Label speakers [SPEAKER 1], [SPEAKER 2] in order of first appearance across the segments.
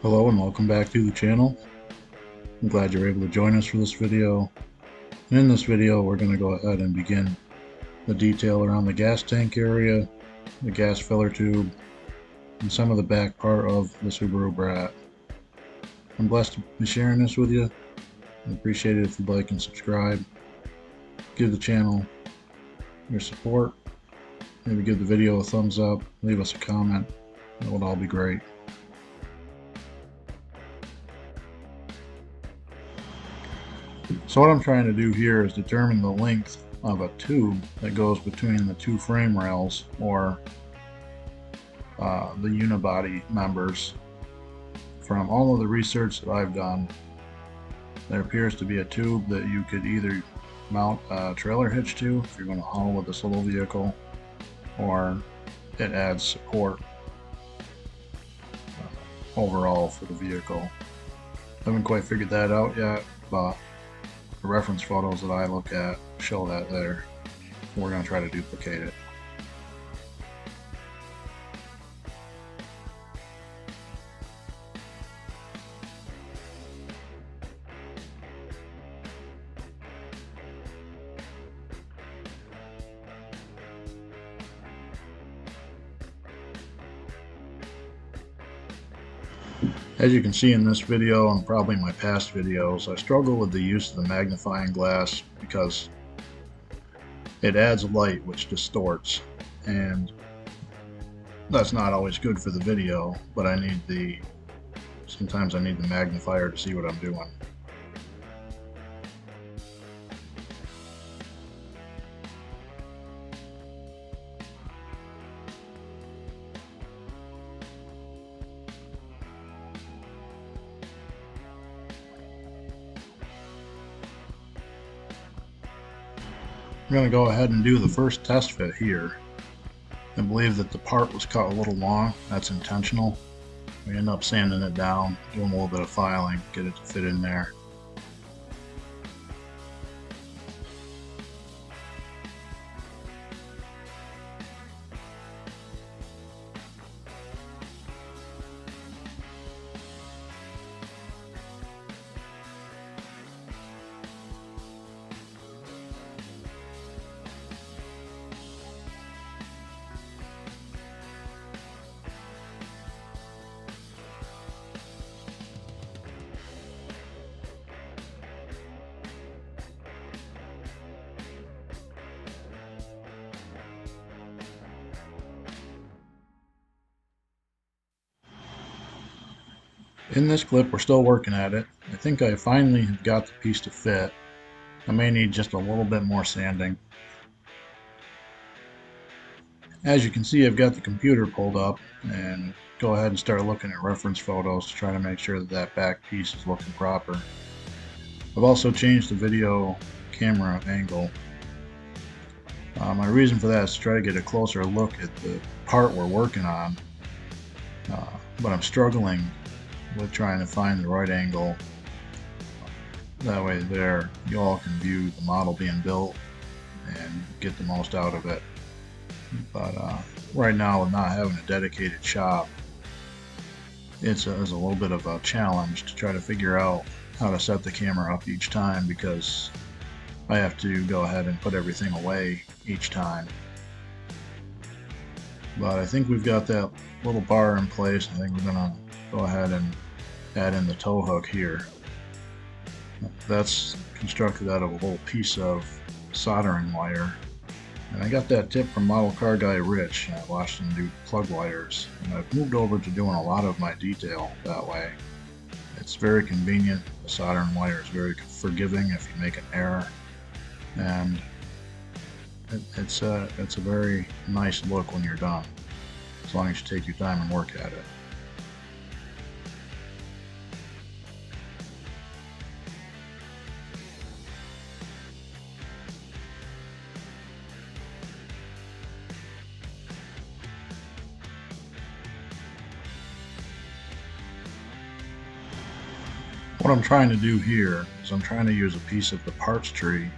[SPEAKER 1] Hello and welcome back to the channel. I'm glad you're able to join us for this video. And in this video we're going to go ahead and begin the detail around the gas tank area, the gas filler tube, and some of the back part of the Subaru Brat. I'm blessed to be sharing this with you. I'd appreciate it if you'd like and subscribe. Give the channel your support. Maybe give the video a thumbs up, leave us a comment. That would all be great. So what I'm trying to do here is determine the length of a tube that goes between the two frame rails, or the unibody members. From all of the research that I've done, there appears to be a tube that you could either mount a trailer hitch to if you're going to haul with this little vehicle, or it adds support overall for the vehicle. Haven't quite figured that out yet, but the reference photos that I look at show that there. We're going to try to duplicate it. As you can see in this video and probably my past videos, I struggle with the use of the magnifying glass because it adds light which distorts, and that's not always good for the video, but sometimes I need the magnifier to see what I'm doing. I'm going to go ahead and do the first test fit here. I believe that the part was cut a little long. That's intentional. We end up sanding it down, doing a little bit of filing, get it to fit in there. In this clip, we're still working at it. I think I finally have got the piece to fit. I may need just a little bit more sanding. As you can see, I've got the computer pulled up and go ahead and start looking at reference photos to try to make sure that that back piece is looking proper. I've also changed the video camera angle. My reason for that is to try to get a closer look at the part we're working on, but I'm struggling with trying to find the right angle. That way there you all can view the model being built and get the most out of it. But right now, with not having a dedicated shop, it's a little bit of a challenge to try to figure out how to set the camera up each time, because I have to go ahead and put everything away each time. But I think we've got that little bar in place. I think we're gonna go ahead and add in the tow hook here. That's constructed out of a little piece of soldering wire. And I got that tip from model car guy Rich. I watched him do plug wires, and I've moved over to doing a lot of my detail that way. It's very convenient. The soldering wire is very forgiving if you make an error, and it's a very nice look when you're done, as long as you take your time and work at it. What I'm trying to do here is I'm trying to use a piece of the parts tree,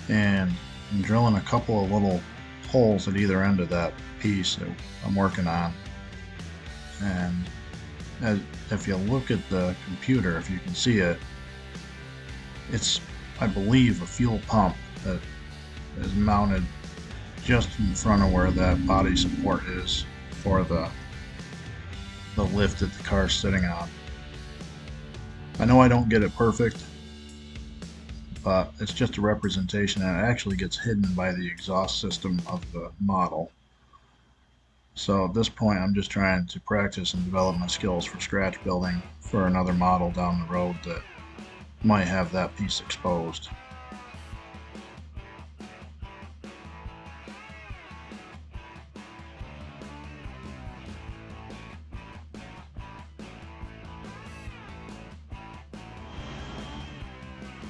[SPEAKER 1] and I'm drilling a couple of little holes at either end of that piece that I'm working on, and as if you look at the computer, if you can see it, it's, I believe, a fuel pump that is mounted just in front of where that body support is for the lift that the car's sitting on. I know I don't get it perfect, but it's just a representation, and it actually gets hidden by the exhaust system of the model. So at this point, I'm just trying to practice and develop my skills for scratch building for another model down the road that might have that piece exposed.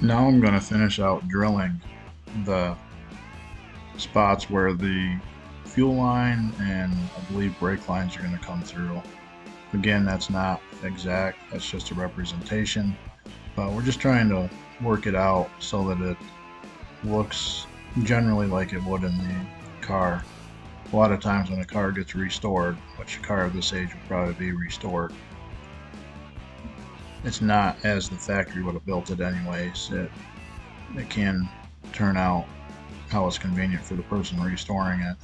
[SPEAKER 1] Now I'm going to finish out drilling the spots where the fuel line and I believe brake lines are going to come through. Again, that's not exact, that's just a representation, but we're just trying to work it out so that it looks generally like it would in the car. A lot of times when a car gets restored, which a car of this age would probably be restored, it's not as the factory would have built it anyways. It can turn out how it's convenient for the person restoring it.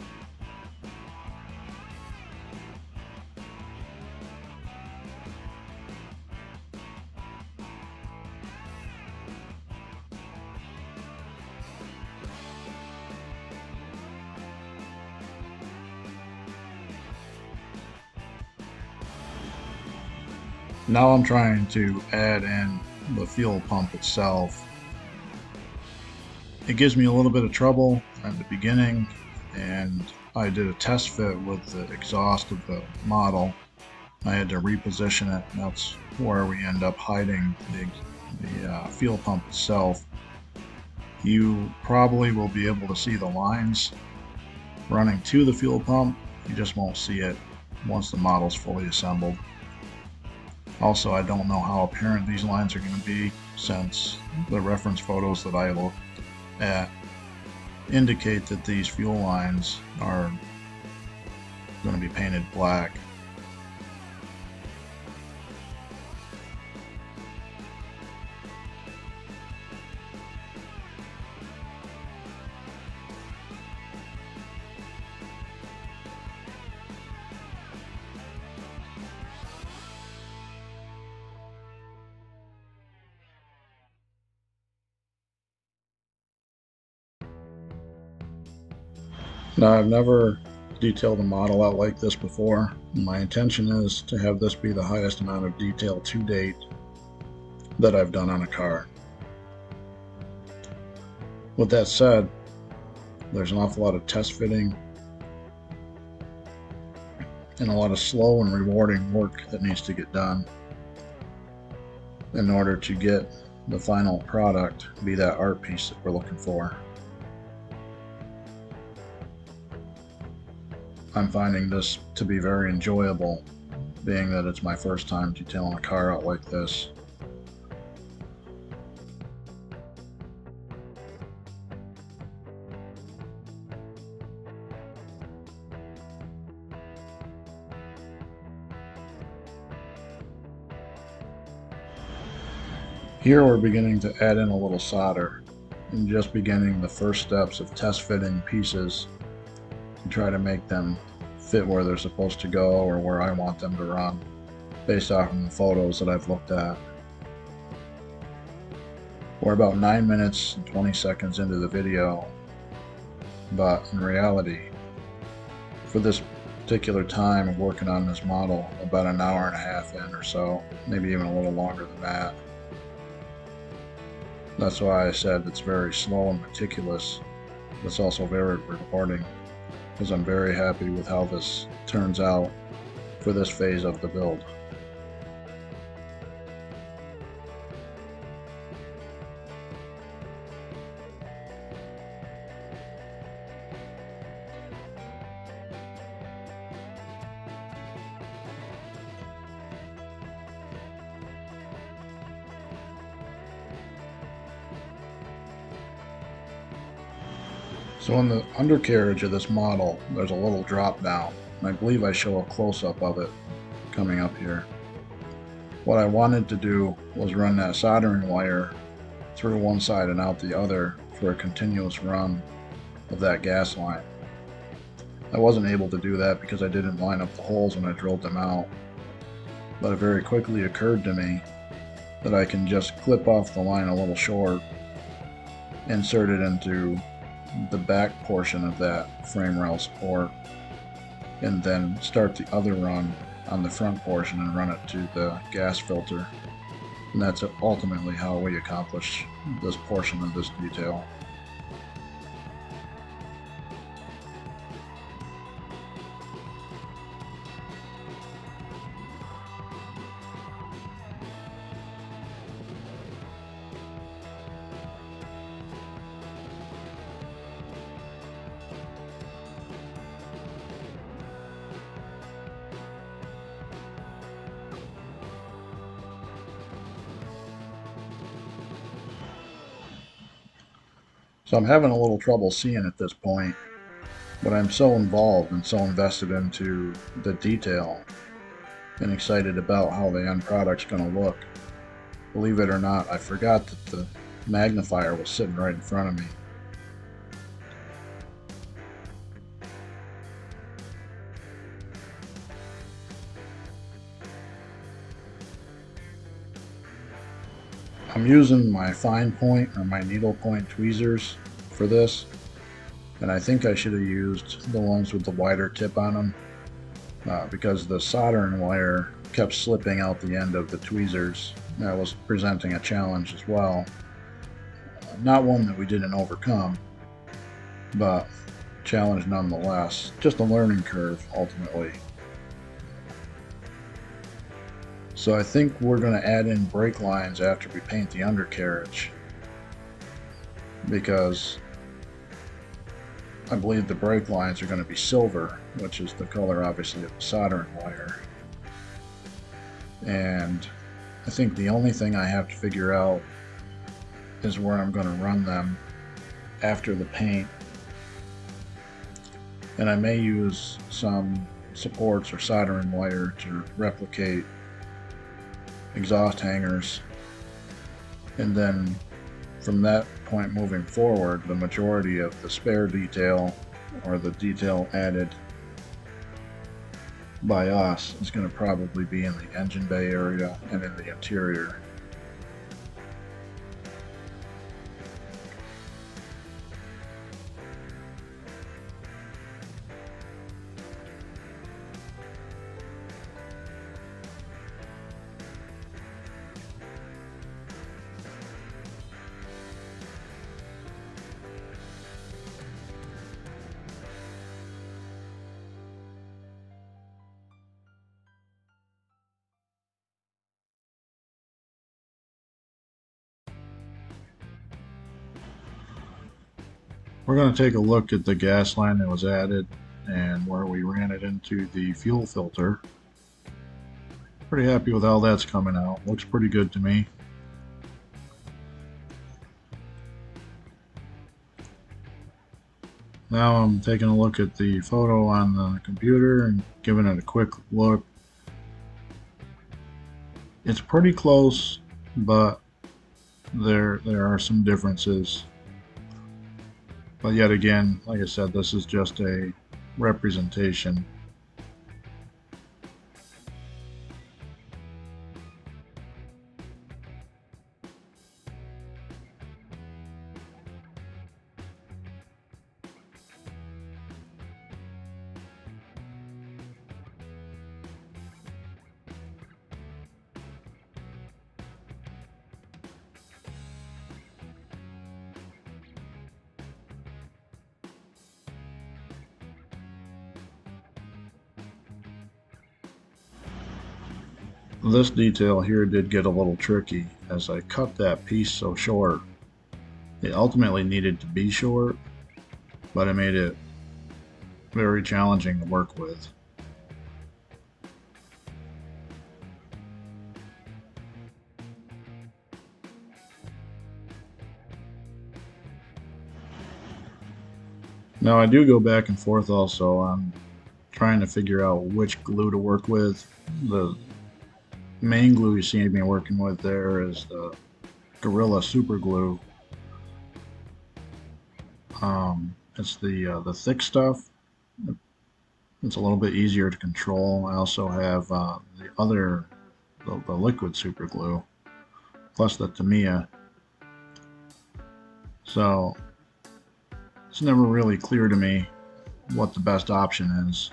[SPEAKER 1] Now I'm trying to add in the fuel pump itself. It gives me a little bit of trouble at the beginning, and I did a test fit with the exhaust of the model. I had to reposition it, and that's where we end up hiding the fuel pump itself. You probably will be able to see the lines running to the fuel pump, you just won't see it once the model's fully assembled. Also, I don't know how apparent these lines are going to be, since the reference photos that I looked at indicate that these fuel lines are going to be painted black. Now, I've never detailed a model out like this before. My intention is to have this be the highest amount of detail to date that I've done on a car. With that said, there's an awful lot of test fitting and a lot of slow and rewarding work that needs to get done in order to get the final product be that art piece that we're looking for. I'm finding this to be very enjoyable, being that it's my first time detailing a car out like this. Here we're beginning to add in a little solder and just beginning the first steps of test fitting pieces to try to make them fit where they're supposed to go or where I want them to run based off of the photos that I've looked at. We're about 9 minutes and 20 seconds into the video, but in reality, for this particular time of working on this model, about an hour and a half in or so, maybe even a little longer than that. That's why I said it's very slow and meticulous, but it's also very rewarding, because I'm very happy with how this turns out for this phase of the build. So in the undercarriage of this model, there's a little drop down, and I believe I show a close-up of it coming up here. What I wanted to do was run that soldering wire through one side and out the other for a continuous run of that gas line. I wasn't able to do that because I didn't line up the holes when I drilled them out, but it very quickly occurred to me that I can just clip off the line a little short, insert it into the back portion of that frame rail support, and then start the other run on the front portion and run it to the gas filter. And that's ultimately how we accomplish this portion of this detail. So I'm having a little trouble seeing at this point, but I'm so involved and so invested into the detail and excited about how the end product's going to look. Believe it or not, I forgot that the magnifier was sitting right in front of me. I'm using my fine point or my needle point tweezers for this, and I think I should have used the ones with the wider tip on them because the soldering wire kept slipping out the end of the tweezers. That was presenting a challenge as well. Not one that we didn't overcome, but challenge nonetheless. Just a learning curve ultimately. So I think we're going to add in brake lines after we paint the undercarriage, because I believe the brake lines are going to be silver, which is the color obviously of the soldering wire. And I think the only thing I have to figure out is where I'm going to run them after the paint. And I may use some supports or soldering wire to replicate exhaust hangers, and then from that point moving forward, the majority of the spare detail or the detail added by us is going to probably be in the engine bay area and in the interior. We're going to take a look at the gas line that was added and where we ran it into the fuel filter. Pretty happy with how that's coming out. Looks pretty good to me. Now I'm taking a look at the photo on the computer and giving it a quick look. It's pretty close, but there are some differences. But yet again, like I said, this is just a representation. This detail here did get a little tricky as I cut that piece so short. It ultimately needed to be short, but it made it very challenging to work with. Now I do go back and forth also on trying to figure out which glue to work with. The main glue you see me working with there is the Gorilla Super Glue. It's the thick stuff. It's a little bit easier to control. I also have the liquid super glue plus the Tamiya. So it's never really clear to me what the best option is.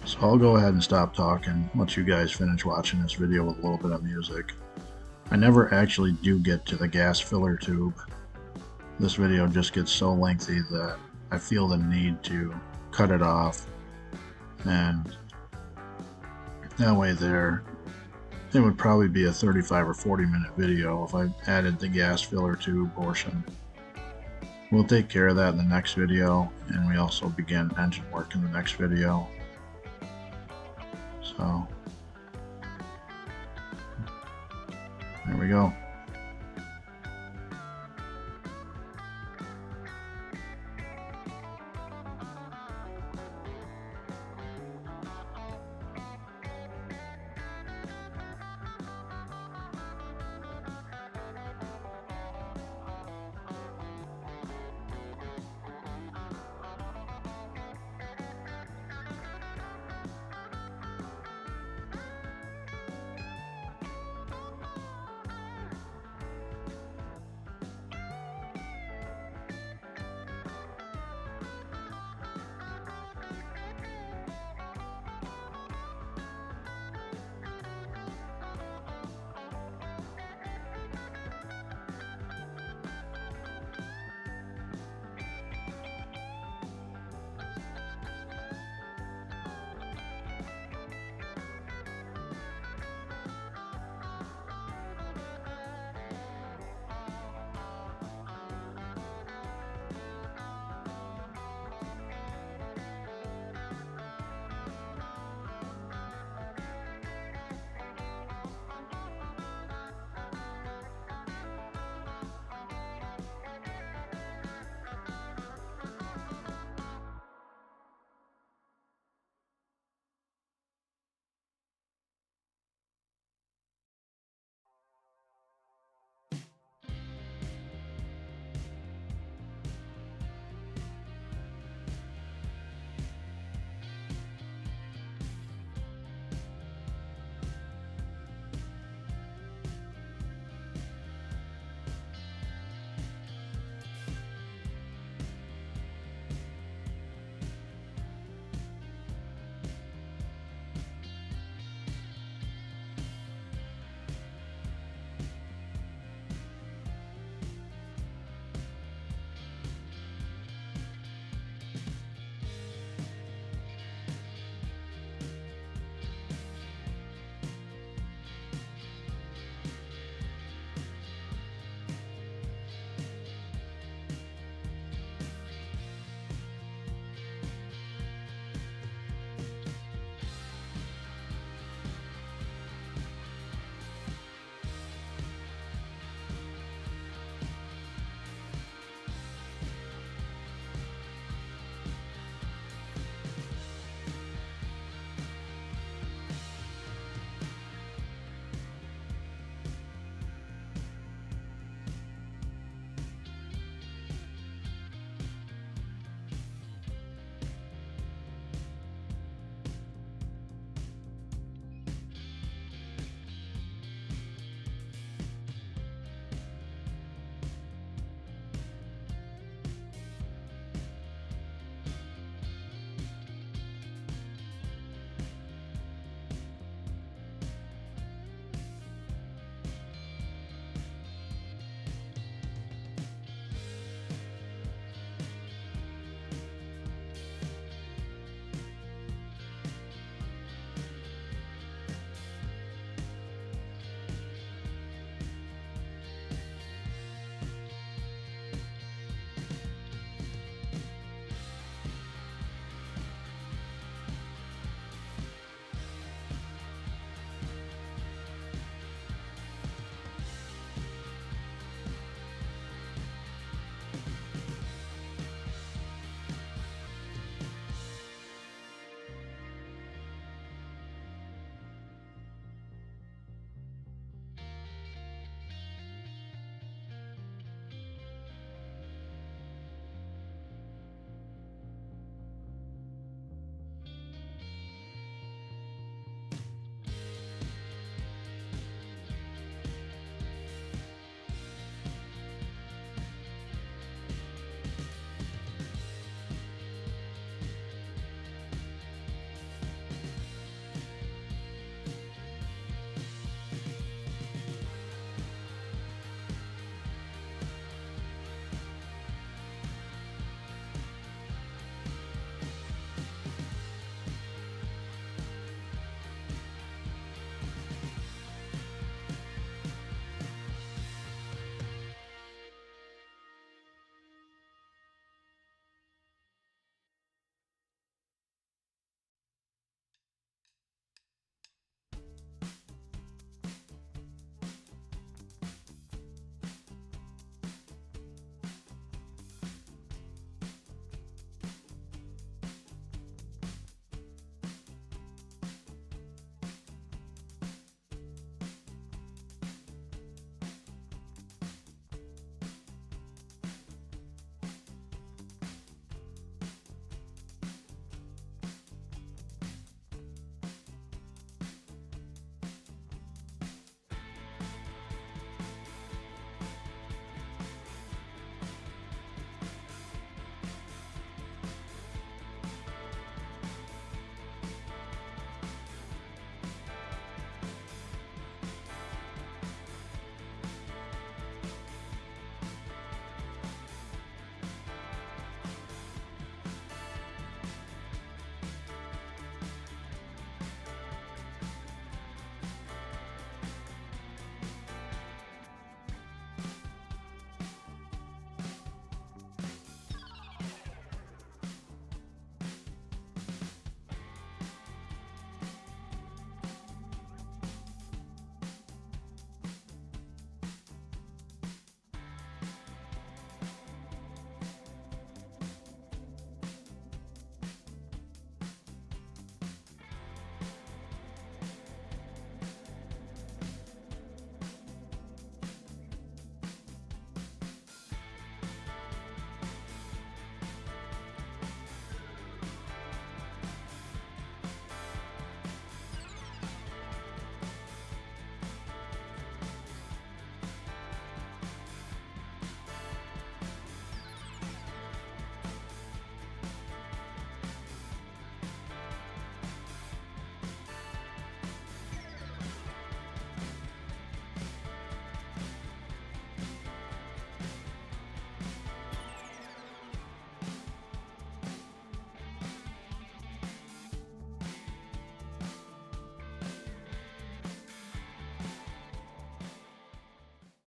[SPEAKER 1] So I'll go ahead and stop talking, let you guys finish watching this video with a little bit of music. I never actually do get to the gas filler tube. This video just gets so lengthy that I feel the need to cut it off, and that way there, it would probably be a 35 or 40-minute video if I added the gas filler tube portion. We'll take care of that in the next video, and we also begin engine work in the next video. So, there we go.